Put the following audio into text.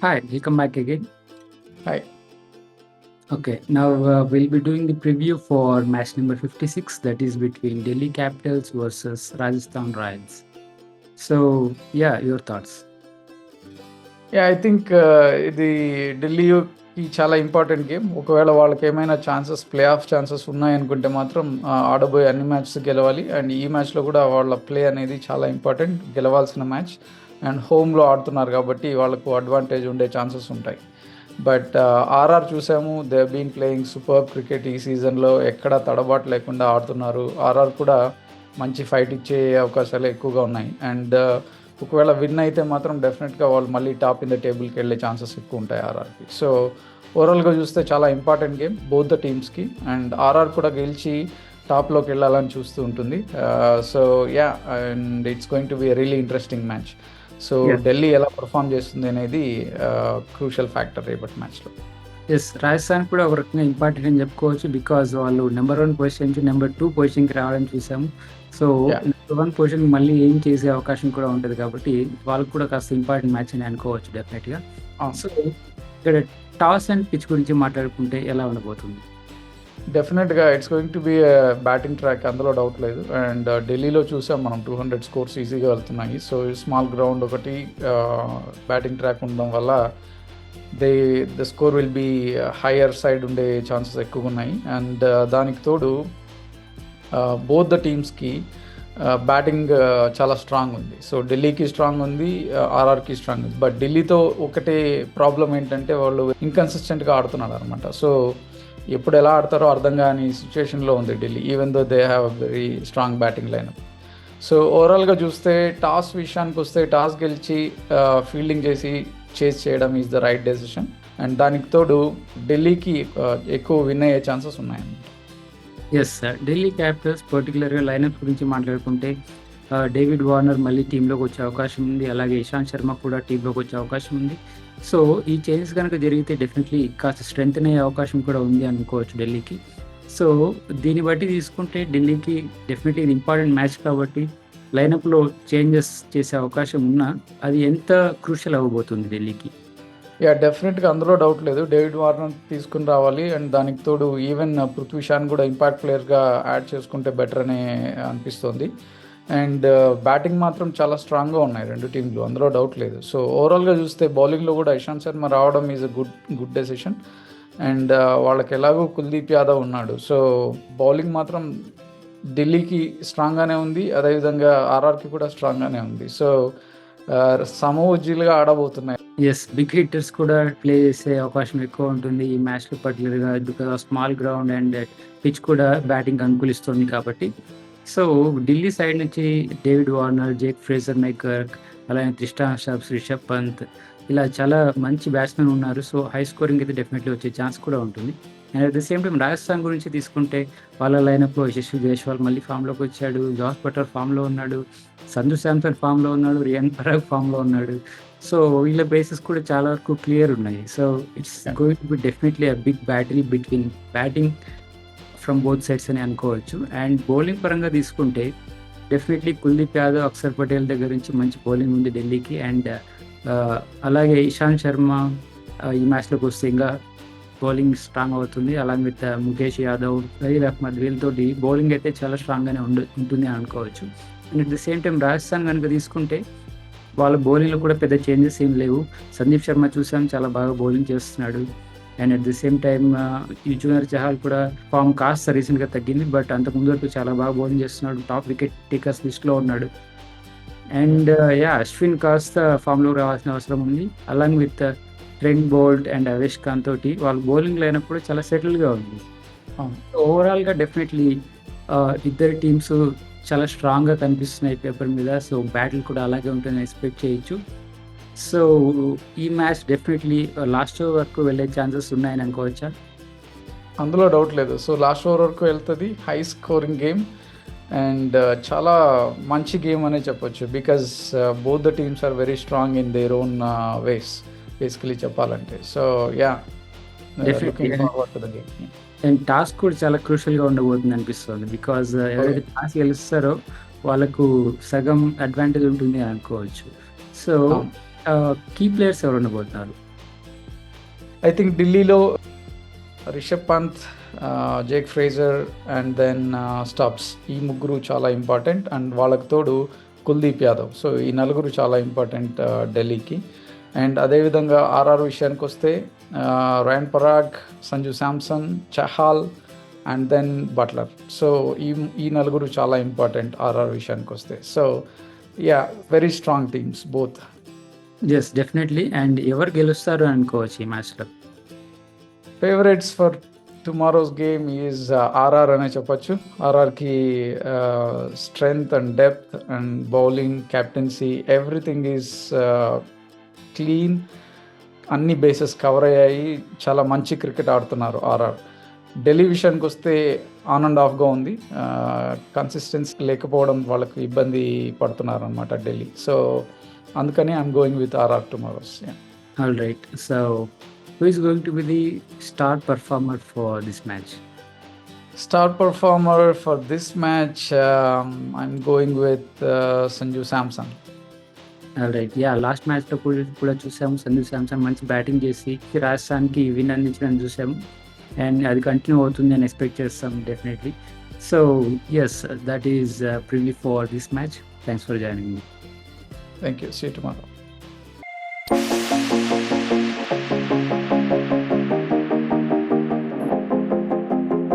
Hi, welcome back again. Hi. Okay, now we'll be doing the preview for match number 56, that is between Delhi Capitals versus Rajasthan Royals. So, yeah, your thoughts. I think ఇది ఢిల్లీకి చాలా important game. ఒకవేళ వాళ్ళకేమైనా play of chances ఉన్నాయనుకుంటే మాత్రం ఆడబోయే అన్ని matches గెలవాలి. And ఈ మ్యాచ్‌లో కూడా వాళ్ళ ప్లే అనేది చాలా ఇంపార్టెంట్. గెలవాల్సిన మ్యాచ్. అండ్ హోమ్‌లో ఆడుతున్నారు కాబట్టి వాళ్ళకు అడ్వాంటేజ్ ఉండే ఛాన్సెస్ ఉంటాయి. బట్ ఆర్ఆర్ చూసాము. They have been playing superb cricket ఈ సీజన్‌లో. ఎక్కడ తడబాటు లేకుండా ఆడుతున్నారు. ఆర్ఆర్ కూడా మంచి ఫైట్ ఇచ్చే అవకాశాలే ఎక్కువగా ఉన్నాయి. అండ్ ఒకవేళ విన్ అయితే మాత్రం డెఫినెట్గా వాళ్ళు మళ్ళీ టాప్ ఇన్ ద టేబుల్కి వెళ్ళే ఛాన్సెస్ ఎక్కువ ఉంటాయి ఆర్ఆర్కి. సో ఓవరాల్గా చూస్తే చాలా ఇంపార్టెంట్ గేమ్ బోత్ ద టీమ్స్కి. అండ్ ఆర్ఆర్ కూడా గెలిచి టాప్లోకి వెళ్ళాలని చూస్తూ ఉంటుంది. So yeah, and it's going to be really interesting match. So Yes, Delhi ఎలా పర్ఫామ్ చేస్తుంది అనేది క్రూషియల్ ఫ్యాక్టర్ రేపటి మ్యాచ్లో. ఎస్, రాజస్థాన్ కూడా ఒక రకంగా ఇంపార్టెంట్ అని చెప్పుకోవచ్చు. బికాజ్ వాళ్ళు నెంబర్ 1 పొజిషన్ నుంచి నెంబర్ 2 పొజిషన్కి రావడం చూసాము. సో యా, నెంబర్ 1 పొజిషన్ మళ్ళీ ఏం చేసే అవకాశం కూడా ఉంటుంది కాబట్టి వాళ్ళకు కూడా కాస్త ఇంపార్టెంట్ మ్యాచ్ అని అనుకోవచ్చు డెఫినెట్గా. సో ఇక్కడ టాస్ అండ్ పిచ్ గురించి మాట్లాడుకుంటే ఎలా ఉండబోతుంది? డెఫినెట్గా it's going to be batting track, అందులో డౌట్ లేదు. అండ్ ఢిల్లీలో చూసాం మనం 200 స్కోర్స్ ఈజీగా వెళ్తున్నాయి. సో స్మాల్ గ్రౌండ్ ఒకటి, బ్యాటింగ్ ట్రాక్ ఉండడం వల్ల they the score will be higher side ఉండే ఛాన్సెస్ ఎక్కువగా ఉన్నాయి. అండ్ దానికి తోడు బోత్ ద టీమ్స్కి బ్యాటింగ్ చాలా స్ట్రాంగ్ ఉంది. సో ఢిల్లీకి స్ట్రాంగ్ ఉంది, ఆర్ఆర్కి స్ట్రాంగ్ ఉంది. బట్ ఢిల్లీతో ఒకటే ప్రాబ్లం ఏంటంటే వాళ్ళు ఇన్కన్సిస్టెంట్గా ఆడుతున్నారు అనమాట. సో ఎప్పుడు ఎలా ఆడతారో అర్థం కాని సిచ్యువేషన్లో ఉంది Delhi, even though they have very strong batting lineup. So ఓవరాల్గా చూస్తే టాస్ విషయానికి వస్తే టాస్ గెలిచి ఫీల్డింగ్ చేసి చేస్ చేయడం is the right decision. And దానికి తోడు ఢిల్లీకి ఎక్కువ విన్ అయ్యే ఛాన్సెస్ ఉన్నాయన్నమాట. ఎస్ సార్, ఢిల్లీ క్యాపిటల్స్ పర్టికులర్గా లైనప్ గురించి మాట్లాడుకుంటే డేవిడ్ వార్నర్ మళ్ళీ టీంలోకి వచ్చే అవకాశం ఉంది. అలాగే ఇషాంత్ శర్మ కూడా టీంలోకి వచ్చే అవకాశం ఉంది. సో ఈ చేంజెస్ కనుక జరిగితే డెఫినెట్లీ కాస్త స్ట్రెంగ్త్ అయ్యే అవకాశం కూడా ఉంది అనుకోవచ్చు ఢిల్లీకి. సో దీన్ని బట్టి తీసుకుంటే ఢిల్లీకి డెఫినెట్లీ ఇది ఇంపార్టెంట్ మ్యాచ్ కాబట్టి లైనప్లో చేంజెస్ చేసే అవకాశం ఉన్నా అది ఎంత క్రూషియల్ అవ్వబోతుంది ఢిల్లీకి? యా, డెఫినెట్గా అందులో డౌట్ లేదు. డేవిడ్ వార్నర్ తీసుకుని రావాలి. అండ్ దానికి తోడు ఈవెన్ పృథ్వీ షాని కూడా ఇంపాక్ట్ ప్లేయర్గా యాడ్ చేసుకుంటే బెటర్ అనే అనిపిస్తుంది. అండ్ బ్యాటింగ్ మాత్రం చాలా స్ట్రాంగ్గా ఉన్నాయి రెండు టీంలు, అందులో డౌట్ లేదు. సో ఓవరాల్గా చూస్తే బౌలింగ్లో కూడా ఇషాంత్ శర్మ రావడం is a good decision. And వాళ్ళకి ఎలాగో కుల్దీప్ యాదవ్ ఉన్నాడు. సో బౌలింగ్ మాత్రం ఢిల్లీకి స్ట్రాంగ్గానే ఉంది, అదేవిధంగా ఆర్ఆర్కి కూడా స్ట్రాంగ్గానే ఉంది. సో సమూజ్జీలుగా ఆడబోతున్నాయి. ఎస్, బిగ్ హిట్టర్స్ కూడా ప్లే చేసే అవకాశం ఎక్కువ ఉంటుంది ఈ మ్యాచ్లో పర్టికులర్గా, because of small ground and pitch కూడా బ్యాటింగ్ అనుకూలిస్తుంది కాబట్టి. సో ఢిల్లీ సైడ్ నుంచి డేవిడ్ వార్నర్, జేక్ ఫ్రేజర్ మెకర్క్, అలాగే త్రిస్టాన్ షాబ్స్, రిషబ్ పంత్, ఇలా చాలా మంచి బ్యాట్స్మెన్ ఉన్నారు. సో హై స్కోరింగ్ అయితే డెఫినెట్లీ వచ్చే ఛాన్స్ కూడా ఉంటుంది. And at the same time Rajasthan గురించి తీసుకుంటే వాళ్ళ లైనప్లో యశస్వి జైస్వాల్ మళ్ళీ ఫామ్లోకి వచ్చాడు, జాస్ బట్లర్ ఫామ్లో ఉన్నాడు, సంజు శాంసన్ ఫామ్లో ఉన్నాడు, రియాన్ పరాగ్ ఫామ్లో ఉన్నాడు. సో వీళ్ళ బేసెస్ కూడా చాలా వరకు క్లియర్ ఉన్నాయి. So it's going to be definitely a big battle between batting from both sides అని అనుకోవచ్చు. అండ్ బౌలింగ్ పరంగా తీసుకుంటే డెఫినెట్లీ కుల్దీప్ యాదవ్, అక్షర్ పటేల్ దగ్గర నుంచి మంచి బౌలింగ్ ఉంది ఢిల్లీకి. అండ్ అలాగే ఇషాంత్ శర్మ ఈ మ్యాచ్లోకి వస్తే ఇంకా బౌలింగ్ స్ట్రాంగ్ అవుతుంది. అలాగే విత్ ముఖేష్ యాదవ్, జహీర్ అహ్మద్, వీళ్ళతోటి బౌలింగ్ అయితే చాలా స్ట్రాంగ్గానే ఉంటుంది అని అనుకోవచ్చు. And at the same time Rajasthan కనుక తీసుకుంటే వాళ్ళ బౌలింగ్లో కూడా పెద్ద చేంజెస్ ఏం లేవు. సందీప్ శర్మ చూసాం, చాలా బాగా బౌలింగ్ చేస్తున్నాడు. And at the same time Yuzvendra Chahal కూడా ఫామ్ కాస్త రీసెంట్గా తగ్గింది, బట్ అంతకుముందు వరకు చాలా బాగా బౌలింగ్ చేస్తున్నాడు, టాప్ వికెట్ టేకర్స్ లిస్ట్లో ఉన్నాడు. అండ్ అశ్విన్ కాస్త ఫామ్లో రావాల్సిన అవసరం ఉంది. Along with Trent Boult and Avesh Khan తోటి వాళ్ళ బౌలింగ్ లైనప్ కూడా చాలా సెటిల్గా ఉంది. ఓవరాల్గా డెఫినెట్లీ ఇద్దరు టీమ్స్ చాలా స్ట్రాంగ్గా కనిపిస్తున్నాయి పేపర్ మీద. సో బ్యాటిల్ కూడా అలాగే ఉంటుందని ఎక్స్పెక్ట్ చేయొచ్చు. సో ఈ మ్యాచ్ డెఫినెట్లీ లాస్ట్ ఓవర్ వరకు వెళ్ళే ఛాన్సెస్ ఉన్నాయని అనుకోవచ్చా? అందులో డౌట్ లేదు. సో లాస్ట్ ఓవర్ వరకు వెళ్తుంది, హై స్కోరింగ్ గేమ్. అండ్ చాలా మంచి గేమ్ అనే చెప్పొచ్చు. Because both the teams are very strong in their own ways, basically చెప్పాలంటే. So yeah, definitely. Looking forward to the game. And toss కూడా చాలా క్రూషియల్గా ఉండబోతుంది అనిపిస్తుంది. బికాజ్ ఎవరైతే టాస్ గెలుస్తారో వాళ్ళకు సగం అడ్వాంటేజ్ ఉంటుంది అని అనుకోవచ్చు. సో కీ ప్లేయర్స్ ఎవరు ఉండబోతున్నారు? ఐ థింక్ ఢిల్లీలో Rishabh Pant, Jake Fraser and then Stubbs, ఈ ముగ్గురు చాలా ఇంపార్టెంట్. అండ్ వాళ్ళకి తోడు కుల్దీప్ యాదవ్. సో ఈ నలుగురు చాలా ఇంపార్టెంట్ ఢిల్లీకి. అండ్ అదేవిధంగా ఆర్ఆర్ విషయానికి వస్తే Riyan Parag, Sanju Samson, Chahal and then Buttler. So ఈ నలుగురు చాలా ఇంపార్టెంట్ ఆర్ఆర్ విషయానికి వస్తే. So yeah, very strong teams both. Yes, definitely. And ఎవరు గెలుస్తారు అనుకోవచ్చు ఈ మ్యాచ్లో? Favourites for tomorrow's game is RR అనే చెప్పచ్చు. ఆర్ఆర్కి strength and depth and bowling, captaincy, everything is clean. అన్ని బేసెస్ కవర్ అయ్యాయి. చాలా మంచి క్రికెట్ ఆడుతున్నారు ఆర్ఆర్. ఢిల్లీ విషయానికి వస్తే ఆన్ అండ్ ఆఫ్గా ఉంది. కన్సిస్టెన్సీ లేకపోవడం వాళ్ళకి ఇబ్బంది పడుతున్నారు అనమాట ఢిల్లీ. సో అందుకని I'm going with RR tomorrow's. All right. So who is going to be the star performer for this match? Star performer for this match, I'm going with Sanju Samson. All right. Yeah, last మ్యాచ్లో కూడా చూసాము సంజు శాంసన్ మంచి batting చేసి రాజస్థాన్కి win అందించడం చూసాము. And అది continue అవుతుంది అని ఎక్స్పెక్ట్ చేస్తాం definitely. So yes, that is preview for this match. Thanks for joining me. Thank you. See you tomorrow.